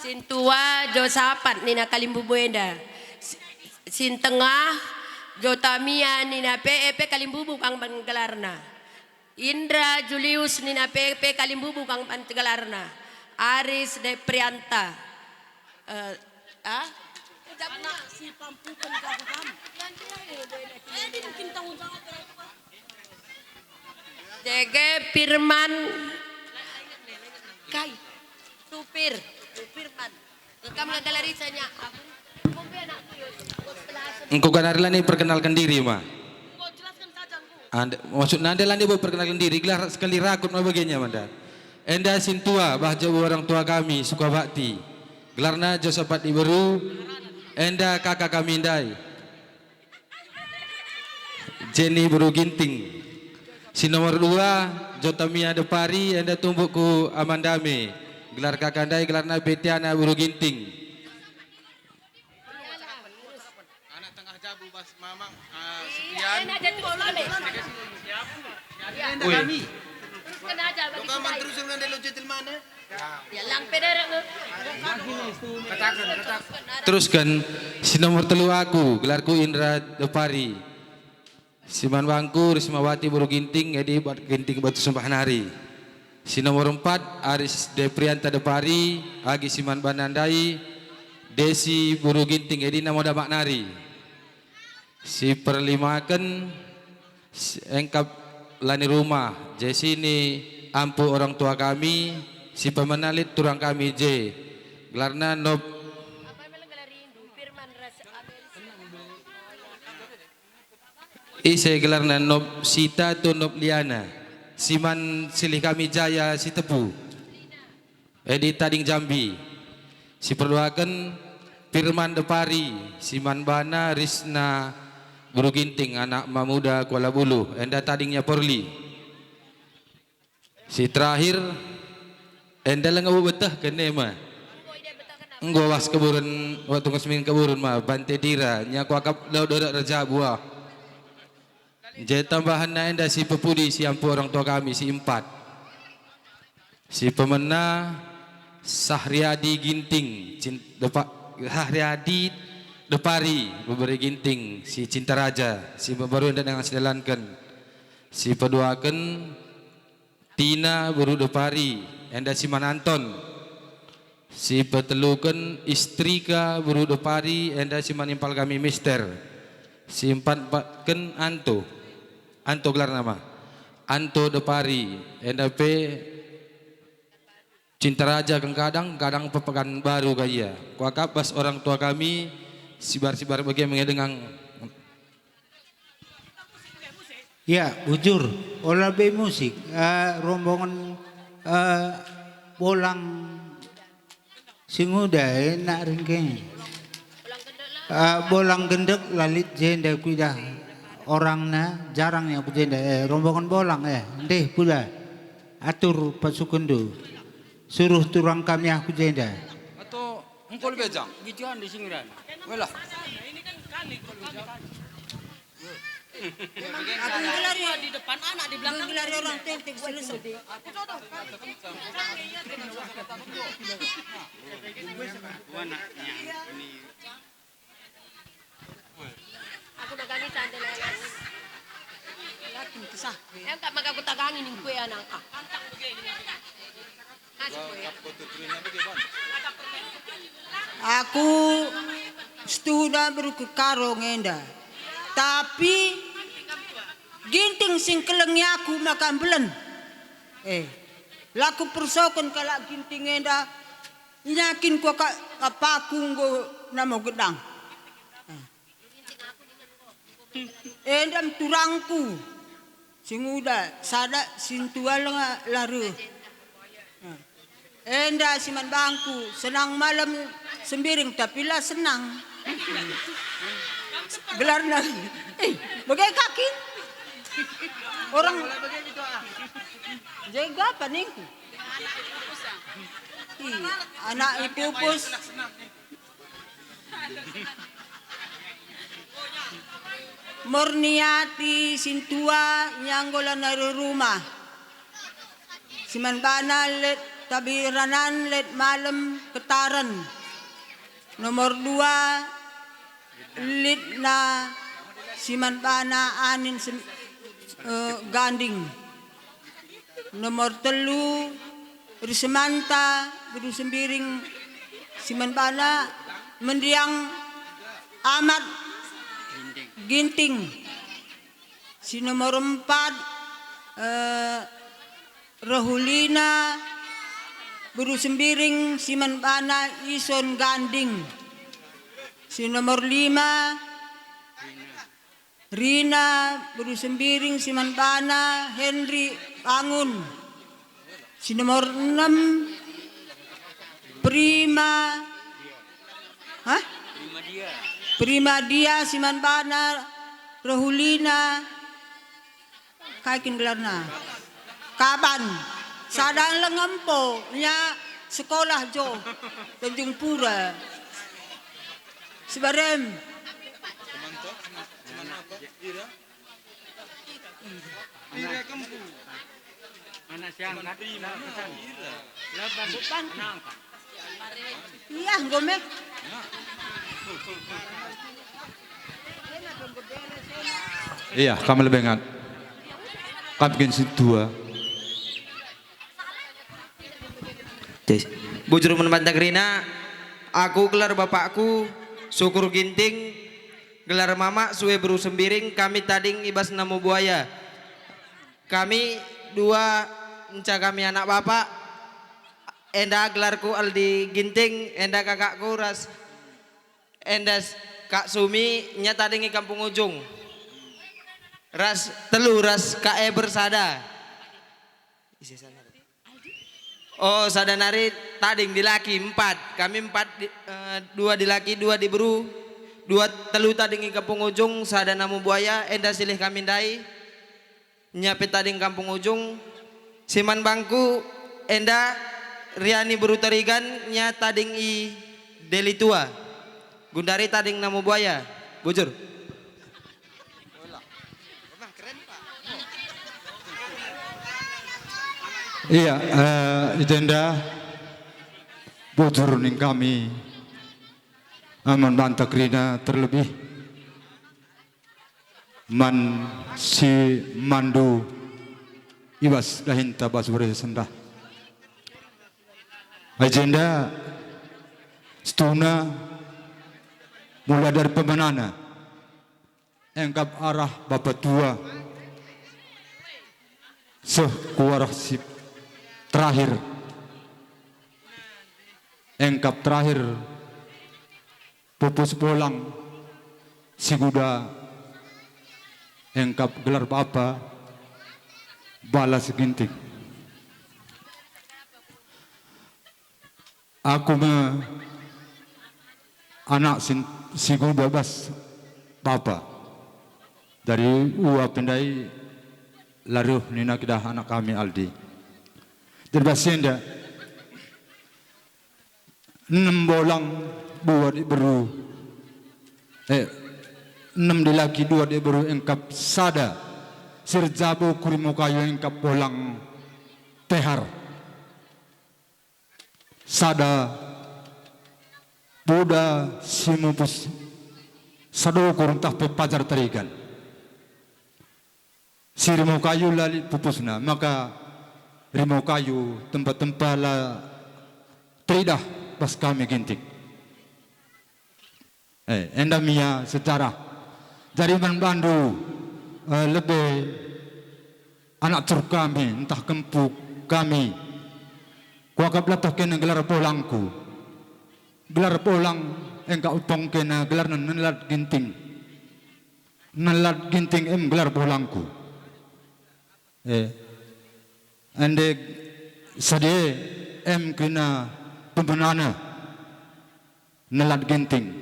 Sintua jo sapat nina kalimbu buenda. Sin tengah jo tamia nina PEP kalimbu kang gelarna. Indra Julius nina PEP kalimbu kang gelarna. Aris de Prianta. Si pampukan kamu. Mungkin tanggung jawab. Jege Firman Kai Supir Firman kamu galerisanya engkau ganarlah nih perkenalkan diri mah maksudnya anda lah nih perkenalkan diri gelar sekali rakut mah bagiannya manda enda sintua bahja orang tua kami suka bakti gelarna Josephat Iberu enda kakak kami indai Jenny Buru Ginting. Si nomor 2 Jotamia Depari anda tumbuk ku Amandame gelar kakandai gelarna Betiana Buru Ginting. Anak tengah jabu bas mamang sekian. Teruskan si nomor 3 aku gelarku Indra Depari. Siman Bangku, Rismawati Buru Ginting, Edi buat Ginting Batu Sembah Nari. Si nomor 4 Aris Deprianta Depari, Agi Siman Banandai, Desi Buru Ginting, Edi Namo Damak Nari. Si perlimakan engkap lani rumah, Jesi ini ampu orang tua kami, si pemenalit turang kami J. Gelarna Nob Ise gelarna Nob Sita tu Nob Liana. Siman silih kami Jaya si Tepu. Edi Tading Jambi. Si perdoakan Firman Depari, Siman Bana Risna Buru Ginting anak Mamuda Kuala Bulu. Enda tadingnya Porli. Si terakhir enda lengabu betah kene mah. Enggo was keburun waktu ngesmin keburun mah Bante Dira nya ku akap dodak reja buah. Jadi tambahan enda si pepudi si ampu orang tua kami si 4. Si pemena Sahriadi Ginting, Sahriadi Depari, Beberi Ginting, si Cinta Raja, si baru enda dengan sedalankan. Si peduakan Tina Buru Depari, enda si Mananton. Si petelukan Istrika Buru Depari, enda si manimpal kami Mister. Si 4 Anto gelar nama Anto Depari NDP Cinta Raja kadang pepekan baru gaya kuakap bas orang tua kami sibar-sibar bagi mengedengang ya bujur olah be musik rombongan bolang singuda enak ringkeng bolang gendek lalit jenda kuda orangnya jarang yang berjenda rombongan bolang deh pula atur pasukan tu suruh turang kami aku jenda atau engkau lebih jang Gituan di sini kan. welah Ini kan kali kalau kami. Aku ngelari di depan anak di belakang. ngelari orang tek-tek selesai. Aku nagani tanda lelas. Yakin kisah. Yang tak maka aku tagangin ning kue anak. Aku sudah berkekaro ngenda. Tapi ginting sing kelengnya aku makan belen. Laku persokon kalak ginting ngenda. Nyakin ko kapaku nggo namo gedang. Endam turangku. Sing udah sada sintual laru. Enda siman bangku senang malam sembiring tapi lah senang. Gelarna bagai kaki. Orang jaga apa nih? Anak ipupus. Murniati Sintua nyanggolan dari rumah. Siman bana let tabiranan let malam ketaran. Nomor 2 litna siman bana anin ganding. Nomor 3 risemanta beru sembiring siman bana mendiang amat ginting. Si nomor 4 Rahulina beru sembiring siman bana ison ganding. Si nomor 5 Rina beru sembiring siman bana Henry Bangun. Si nomor 6 Prima dia siman bana Rahulina kaikin gelarna kaban sadang lengempo nya sekolah jo Tanjung Pura sebarem anak siang iya gome iya kami lebih ingat kami bikin Sintua Bujur menbantah Rina, aku gelar bapakku syukur ginting, gelar mama suwe beru sembiring, kami tading ibas namu buaya. Kami dua enca kami anak bapak, enda gelarku Aldi Ginting, enda kakakku ras, enda Kak Sumi nya tadingi Kampung Ujung. Ras telu ras KE bersada. Oh sadanari tading di laki 4, kami 4 2 di laki 2 di beru 2 telu tadingi Kampung Ujung sada namu buaya enda silih kami dai nyape tading Kampung Ujung siman bangku enda Riani beru terigan nya tading i Deli Tua Gundari tading namu buaya bujur. iya Ijenda bujur ning kami aman bantah Rina terlebih man si mandu ibas dahinta basure sendah agenda stuna mulai dari pemenana engkap arah bapak tua kuarah si terakhir engkap terakhir pupus bolang si kuda engkap gelar papa balas ginting aku anak si kuda bas papa dari uap pendai laruh nina kidah anak kami Aldi terbasenda 6 bolang 2 di beru 6 di laki 2 di beru engkap sada sirjabo kurimo kayu engkap bolang tehar sada Buddha simupus sado kurung tahpe pajar terigan sirimo kayu lali pupusna maka rimau kayu tempat-tempat lah teridah pas kami gintik endamia sejarah dari Bandu lebih anak cur kami entah kempuk kami kuakap latah kena gelar polangku gelar polang engkau upong kena gelar nelat ginting gelar polangku ande sadie kena pemenana nelat genting.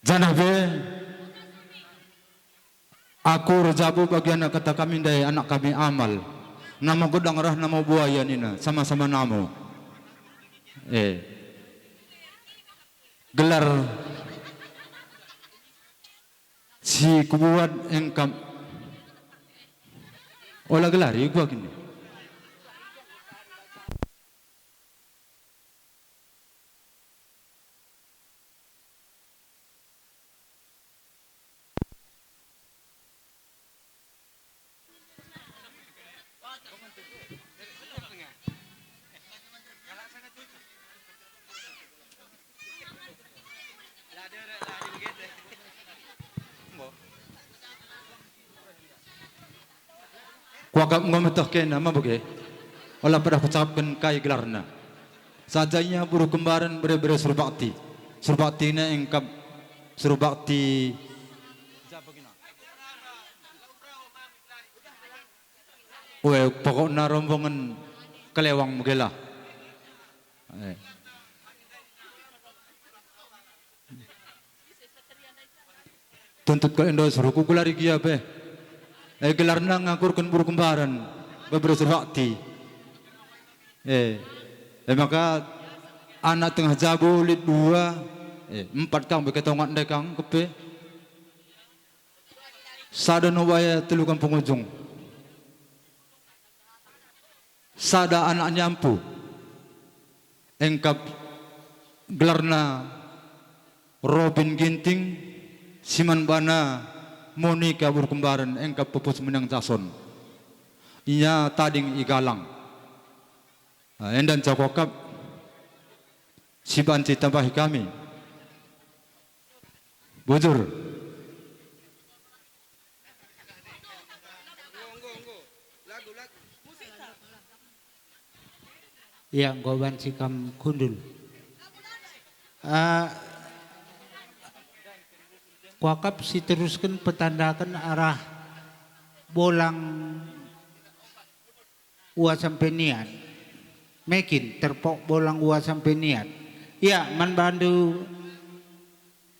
Janah be aku rejabu bagian kata kami dari anak kami amal. Nama godang rah nama buaya nina sama-sama namo. Gelar si kubuat engkap olah gelar gua gini. Kuagap ngometah kena nama bagi, olah pada kucapkan kai gelarna. Sajanya buru kembaran bere-bere surbakti, surbakti na engkap surbakti. Pokoknya rombongan kelewang mugela. Tuntut kau endo suruh kulari kia be. Gelarna ngakurkan buru kembaran beberapa bakti. Maka anak tengah jabu lid 2, 4 kang beketongan dekang kepe. Sada nobaya telukan pengujung. Sada anak nyampu. Engkap gelarna Robin Ginting, Siman Bana, Monika berkembaran engkap pupus menang jason. Ia tading igalang. Endan cakokap si banci tambahi kami. Bujur. Yang goban sikam kundul. Kuakap si teruskan petandakan arah bolang ua sampai niat. Mekin terpok bolang ua sampai niat. Ya, man bandu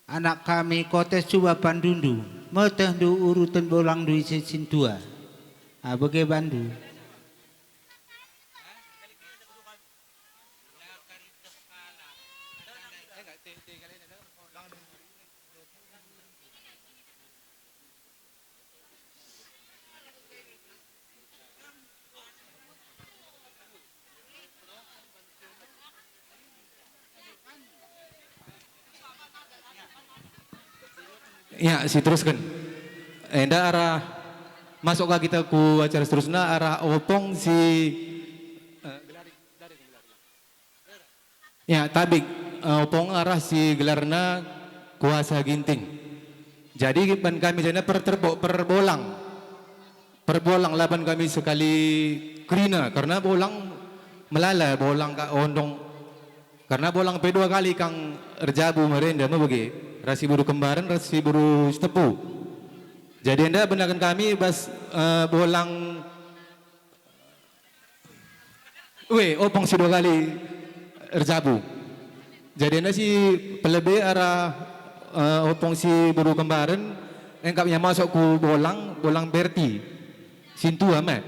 anak kami kotes coba pandundu. Meteh du urutan bolang du isin tua. Bagai bandu. Ya, si teruskan. Enda arah masuk ke kita ku acara seterusnya arah opong si ya tabik opong arah si gelarna kuasa ginting. Jadi ban kami sana perbolang laban kami sekali krina karena bolang melala bolang ka ondong karena bolang P2 kali kang rejabu merenda mau bagi. Rasi buru kembaran, rasi buru setepu. Jadi anda benarkan kami bas bolang, opong si 2 kali erjabu. Jadi anda si pelebe arah opong si buru kembaran, engkapnya masuk ku bolang Berti, sintua mat.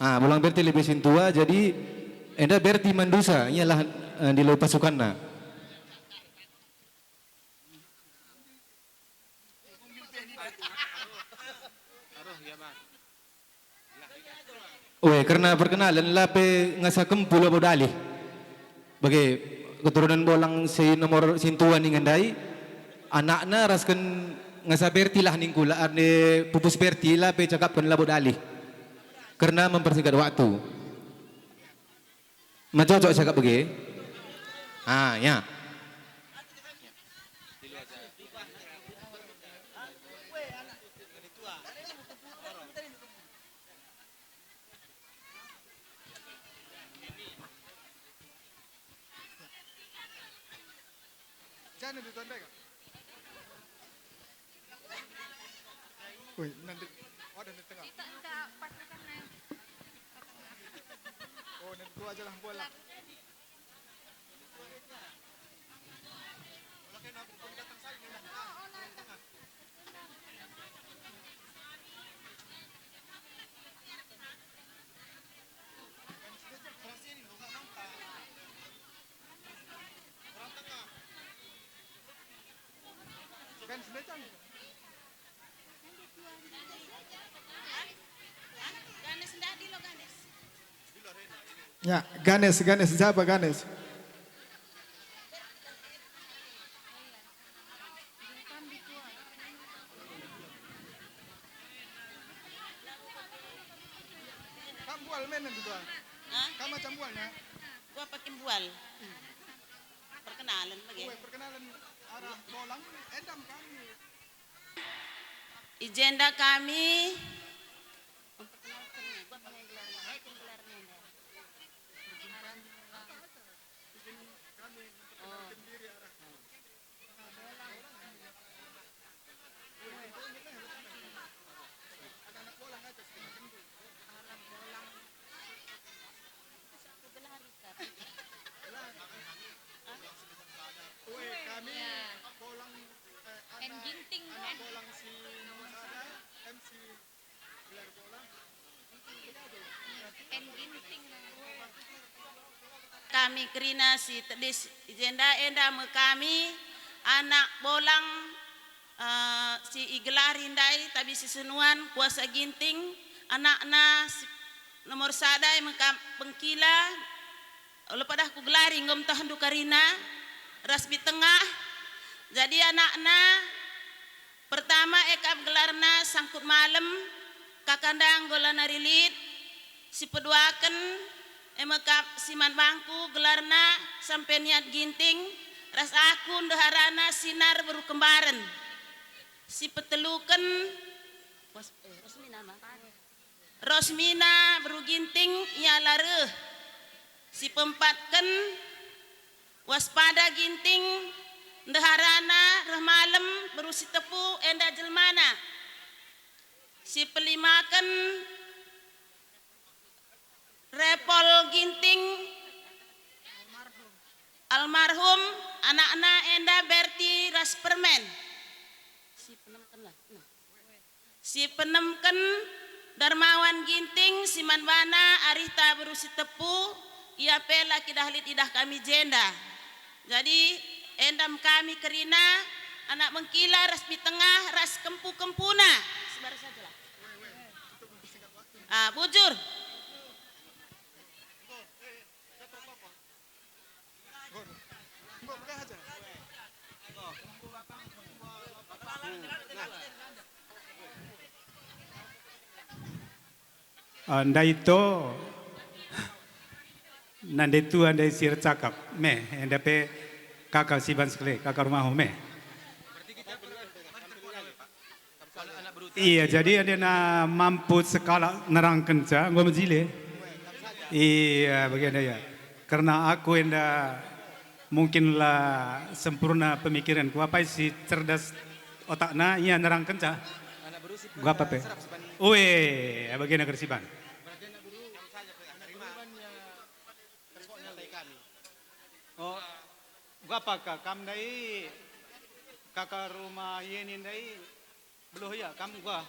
Bolang Berti lebih sintua, jadi anda Berti mandusa, ialah di luar pasukan na. Karena perkenalan lape ngasakam Pulau Bodali. Bagi keturunan bolang si nomor sintuan ning andai anakna raskan ngasa Berti lah ning kula ane pupus Berti lape cakapkan la Bodali. Karena mempersingkat waktu. Macocok cakap bagi. Ya. Jangan ditandai kan? Nanti ada di tengah. Nanti gua aja lah bola. Ya, Ganes, siapa Ganes? Kambual mana tu? Kamu macam bualnya? Gua pakai bual. Perkenalan bagi. Perkenalan arah bolang endam kami. Agenda kami kami kerina si tedis agenda enda kami anak bolang si igelarin dai tapi si senuan kuasa ginting anak-anak si, nomor sadai meka pengkila oleh pada ku gelari ngom tahandu karina rasbi tengah jadi anak-anak pertama ekap gelarna sangkut malam kakandang golana rilit si peduaken emekap siman bangku gelarna sampai niat ginting ras aku ndeharana sinar baru kembaran si peteluken Rosmina baru ginting ia lareh si pempatken waspada ginting ndeharana reh malam baru si tepu enda jelmana si pelimaken Repol ginting almarhum anak-anak enda Berti ras permen si penemken Darmawan ginting si manbana arita berusi tepu ia pela kidahlit idah kami jenda jadi endam kami kerina anak mengkila ras di tengah ras kempu-kempuna sebar sajalah bujur Anda itu nande tu anda sir cakap me anda pe kakak siban sekali kakak rumah me iya jadi ada na mampu sekala nerang kenca gua menjile iya bagian ya karena aku anda mungkinlah sempurna pemikiranku apa sih cerdas otakna iya nerang kenca gua apa pe Uwe, bagian negeri Siban. Oh, gua apa kak? Kam dari kakak rumah Yenin dari belum ya? Kam gua.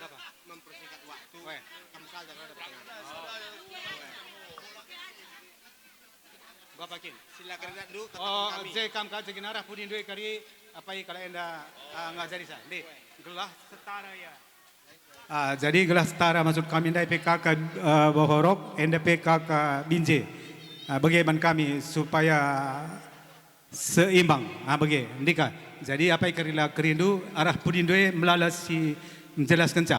Apa? Mempersingkat waktu. Kamu saja kalau ada pertanyaan. Gua pakin. Silakan lihat dulu. Oh, saya kam kau jadi narah pudin dua kali apa kalau anda ngajari saya. Di gelas setara ya. Jadi gelas setara maksud kami dari PKK Bohorok, enda PKK Binje. Bagaimana kami supaya seimbang. Bagaimana? Ndika. Jadi apa yang kerindu arah pudin dua melalui menjelaskan